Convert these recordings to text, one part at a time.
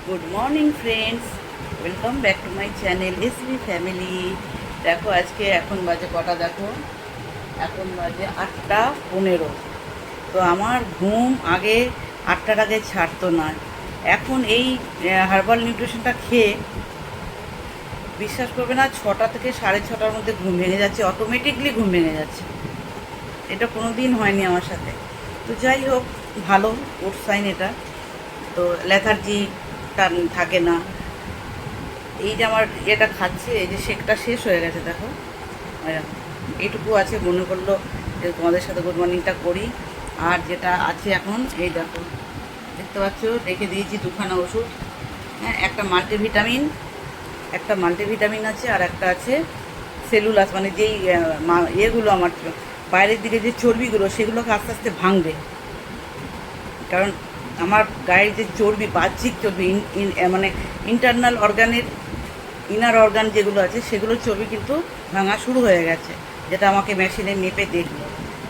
Good morning friends, welcome back to my channel SB family. দেখো আজকে এখন বাজে কটা, দেখো এখন বাজে 8:15। তো আমার ঘুম আগে 8টার আগে ছাড়তো না। এখন এই হার্বাল নিউট্রিশনটা খেয়ে বিশ্বাস করবে না, 6টা থেকে 6:30টার মধ্যে ঘুম ভেঙে যাচ্ছে, অটোমেটিকলি ঘুম ভেঙে যাচ্ছে। এটা কোনো দিন হয়নি আমার সাথে। তো যাই হোক, ভালো গুড সাইন এটা। তো লেথার্জিটা থাকে না। এই যে আমার এটা খাচ্ছে, এই যে শেকটা শেষ হয়ে গেছে, দেখো এইটুকু আছে, মনে করলো যে তোমাদের সাথে গুড মর্নিংটা করি। আর যেটা আছে এখন, এই দেখো দেখতে পাচ্ছ, রেখে দিয়েছি দুখানা ওষুধ। হ্যাঁ, একটা মাল্টিভিটামিন আছে, আর একটা আছে সেলুলাস, মানে যেই ইয়েগুলো আমার বাইরের দিকে যে চর্বিগুলো, সেগুলোকে আস্তে আস্তে ভাঙবে। কারণ আমার গায়ের যে চর্বি, বাহ্যিক চর্বি, মানে ইন্টারনাল অর্গানের ইনার অর্গান যেগুলো আছে, সেগুলোর চর্বি কিন্তু ভাঙা শুরু হয়ে গেছে, যেটা আমাকে মেশিনে মেপে দেখলো।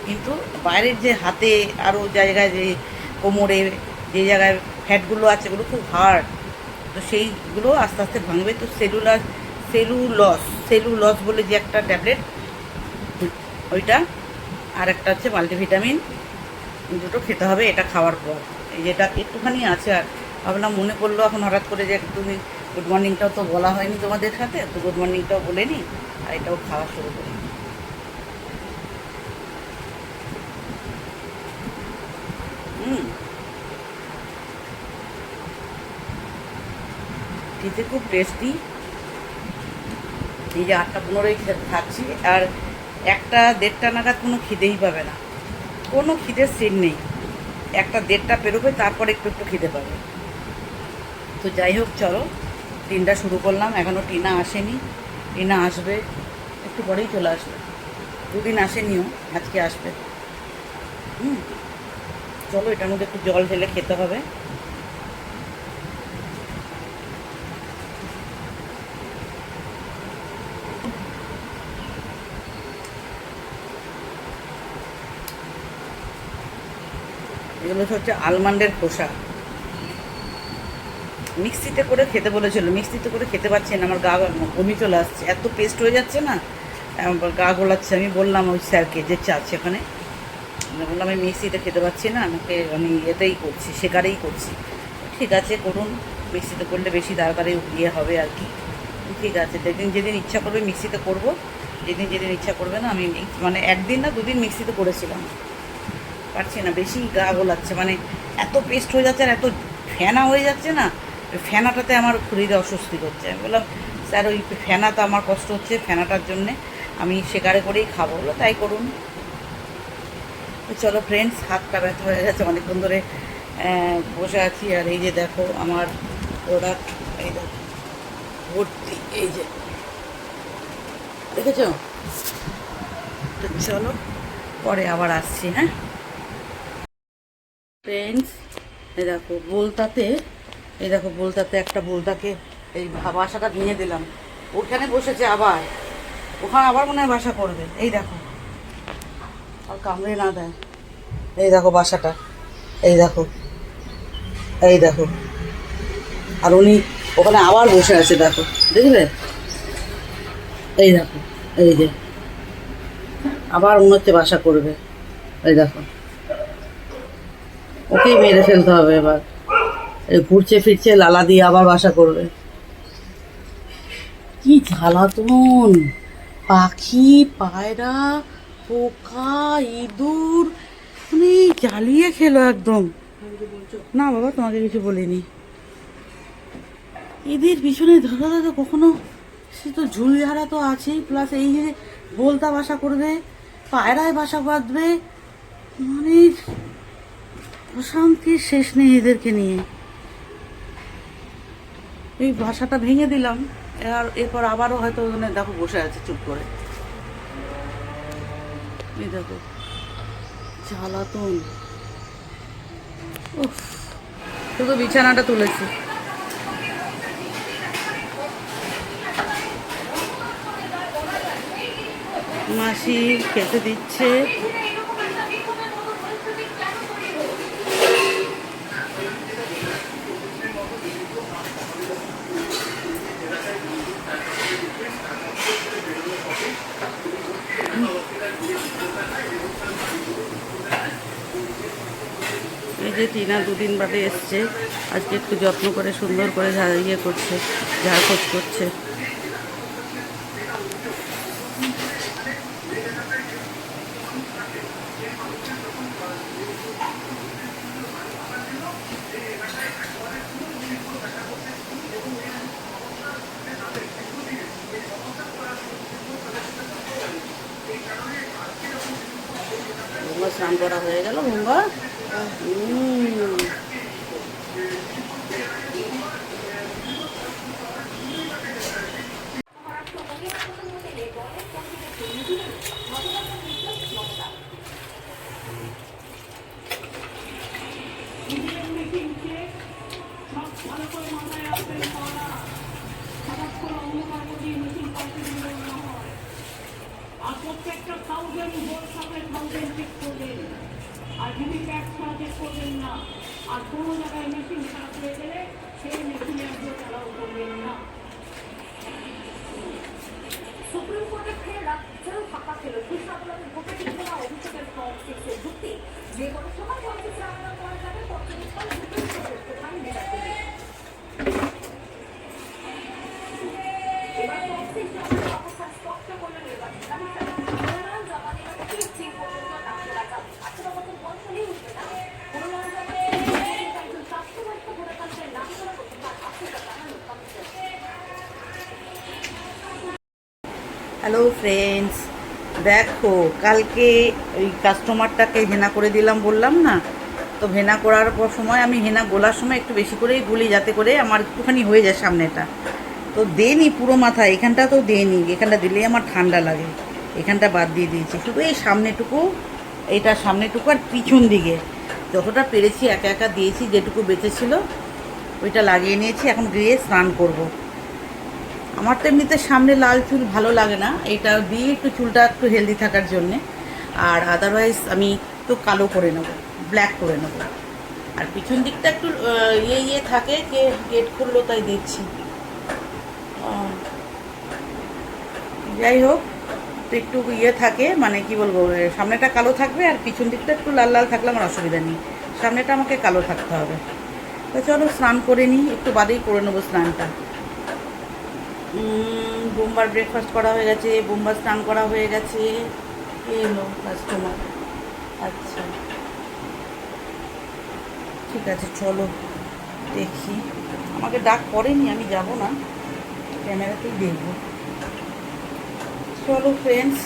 কিন্তু বাইরের যে হাতে আরও জায়গায়, যে কোমরে যে জায়গায় ফ্যাটগুলো আছে, ওগুলো খুব হার্ড। তো সেইগুলো আস্তে আস্তে ভাঙবে। তো সেলুলস বলে যে একটা ট্যাবলেট, ওইটা, আর একটা হচ্ছে মাল্টিভিটামিন, দুটো খেতে হবে এটা খাওয়ার পর। এই যেটা একটুখানি আছে, আর ভাবলাম মনে পড়লো এখন হঠাৎ করে যে তুমি গুড মর্নিংটাও তো বলা হয়নি তোমাদের সাথে, তো গুড মর্নিংটাও বলে নিই, আর এটাও খাওয়া শুরু করি। খেতে খুব টেস্টি। এই যে 8:15 খাচ্ছি, আর 1-1:30 নাগাদ কোনো খিদেই পাবে না, কোনো খিদের সিন নেই। 1-1:30 পেরোবে, তারপর একটু একটু খিদে পাবে। তো যাই হোক, চলো টিনটা শুরু করলাম। এখনও টিনা আসেনি, টিনা আসবে একটু পরেই, চলে আসবে। দুদিন আসেনিও, আজকে আসবে। হুম, চলো এটার মধ্যে একটু জল ঢেলে খেতে হবে। এগুলো হচ্ছে আলমন্ডের খোসা। মিক্সিতে করে খেতে বলেছিল, মিক্সিতে করে খেতে পারছি না, আমার গা বমি চলে আসছে, এত পেস্ট হয়ে যাচ্ছে না, গা গোলাচ্ছে। আমি বললাম ওই স্যারকে, যে সেখানে বললাম আমি মিক্সিতে খেতে পাচ্ছি না, আমি এতেই করছি, শেখারেই করছি। ঠিক আছে, করুন, মিক্সিতে করলে বেশি তাড়াতাড়ি ইয়ে হবে আর কি। ঠিক আছে, যেদিন যেদিন ইচ্ছা করবে মিক্সিতে করব, যেদিন যেদিন ইচ্ছা করবে না। আমি মানে 1 দিন না 2 দিন মিক্সিতে করেছিলাম, পারছি না, বেশি গা গোলাচ্ছে, মানে এত পেস্ট হয়ে যাচ্ছে, আর এত ফেনা হয়ে যাচ্ছে না, ওই ফেনাটাতে আমার শরীরে অস্বস্তি করছে। আমি বললাম স্যার, ওই ফেনাটা আমার কষ্ট হচ্ছে, ফেনাটার জন্যে আমি শেকারে করেই খাবো। বলো তাই করুন। তো চলো ফ্রেন্ডস, হাতটা ব্যথা হয়ে গেছে, অনেকক্ষণ ধরে বসে আছি। আর এই যে দেখো আমার প্রোডাক্ট, এই দেখো ভর্তি, এই যে দেখেছো। তো চলো পরে আবার আসছি। হ্যাঁ ফ্রেন্ডস, এই দেখো বোলতাতে একটা বোলতাকে এই বাসাটা ভেঙে দিলাম। ওখানে বসেছে, আবার ওখানে আবার মনে হয় বাসা করবে। এই দেখো, আর কামড়ে না দেয়। এই দেখো বাসাটা, এই দেখো, এই দেখো, আর উনি ওখানে আবার বসে আছে, দেখো, দেখবে, এই দেখো, এই যে আবার মনে হচ্ছে বাসা করবে। এই দেখো, ওকেই মেরে ফেলতে হবে এবার। এই ঘুরছে ফিরছে, লালা দিয়ে আবার বাসা করবে। কি জ্বালাতন! পাখি, পায়রা, পোকা, ইঁদুর, মানে জ্বালিয়ে খেলো একদম। না বাবা, তোমাকে কিছু বলিনি। এদের পিছনে ধরা ধরা কখনো, সে তো ঝুলঝাড়া তো আছেই, প্লাস এই যে বলতা বাসা করবে, পায়রায় বাসা বাঁধবে, মানে অশান্তির শেষ নেই এদেরকে নিয়ে। এই বাসাটা ভেঙে দিলাম, আর এরপর আবারও হয়তো ওখানে দেখো বসে আছে চুপ করে। এই দেখো জ্বালাতন! উফ, শুধু বিছানাটা তুলেছি। মাসি খেতে দিচ্ছে। যে টিনা দুদিন বাদে এসছে, আজকে একটু যত্ন করে সুন্দর করে ইয়ে করছে, ঝাড়খোঁজ করছে। ভুঙ্গা স্নান করা হয়ে গেল। ভুঙ্গা আর প্রত্যেকটা থাউজেন্ড ভোট সাথে থাউজেন্ড চেক করবেন, আর ভিভি প্যাট ছাড়া চেক করবেন না। আর কোনো জায়গায় মেশিন খারাপ হয়ে গেলে সেই মেশিনে ভোট অ্যালাউ করবেন না। সুপ্রিম কোর্টের খেয়ে রাজ্যেও ফাঁকা ছিল শীর্ষ আদালতের ভোটে ঠিক করা অভিযোগের ফর্ম সিক্সের যুক্তি, যে কোনো সময় ফর্ম সিক্সের আবেদন করা যাবে পর্যবেক্ষণ সুপ্রিম কোর্টের প্রধান বিচারপতি। এবার ফর্ম সিক্স অবস্থা স্পষ্ট করলেন নির্বাচন কমিশন। মনোনয়ন জমা দেওয়ার 30 দিন পর্যন্ত নাম তোলা যাবে। 18 বছর বয়স হলেই উঠবে না। মনোনয়ন জমা একজন প্রাপ্তবয়স্ক ভোটারদের নাম তোলা করতে পারে আশঙ্কা জানালেন কমিশন। হ্যালো ফ্রেন্ডস, দেখো কালকে ওই কাস্টমারটাকে হেনা করে দিলাম বললাম না, তো হেনা করার পর সময় আমি হেনা গোলার সময় একটু বেশি করেই গুলি, যাতে করে আমার একটুখানি হয়ে যায় সামনেটা। তো দেনি পুরো মাথা, এখানটা তো দেনি, এখানটা দিলেই আমার ঠান্ডা লাগে, এখানটা বাদ দিয়ে দিয়েছি, শুধু এই সামনেটুকু, এইটা সামনেটুকু আর পিছন দিকে যতটা পেরেছি একা একা দিয়েছি, যেটুকু বেঁচেছিল ওইটা লাগিয়ে নিয়েছি। এখন গিয়ে স্নান করব। আমার তো এমনিতে সামনে লাল চুল ভালো লাগে না, এটা দিয়ে একটু চুলটা একটু হেলদি থাকার জন্যে, আর আদারওয়াইজ আমি তো কালো করে নেব, ব্ল্যাক করে নেব। আর পিছন দিকটা একটু ইয়ে থাকে, কে গেট খুললো তাই দিচ্ছি। যাই হোক, তো একটু ইয়ে থাকে, মানে কি বলবো, সামনেটা কালো থাকবে আর পিছন দিকটা একটু লাল লাল থাকলে আমার অসুবিধা নেই, সামনেটা আমাকে কালো থাকতে হবে। তো চলো স্নান করে নিই, একটু বাদেই করে নেবো স্নানটা। বোম্বার ব্রেকফাস্ট করা হয়ে গেছে, বোম্বার স্নান করা হয়ে গেছে। এলো কাস্টমার, আচ্ছা ঠিক আছে, চলো দেখি। আমাকে ডাক করেনি, আমি যাব না, ক্যামেরাতেই দেখবো। চলো ফ্রেন্ডস,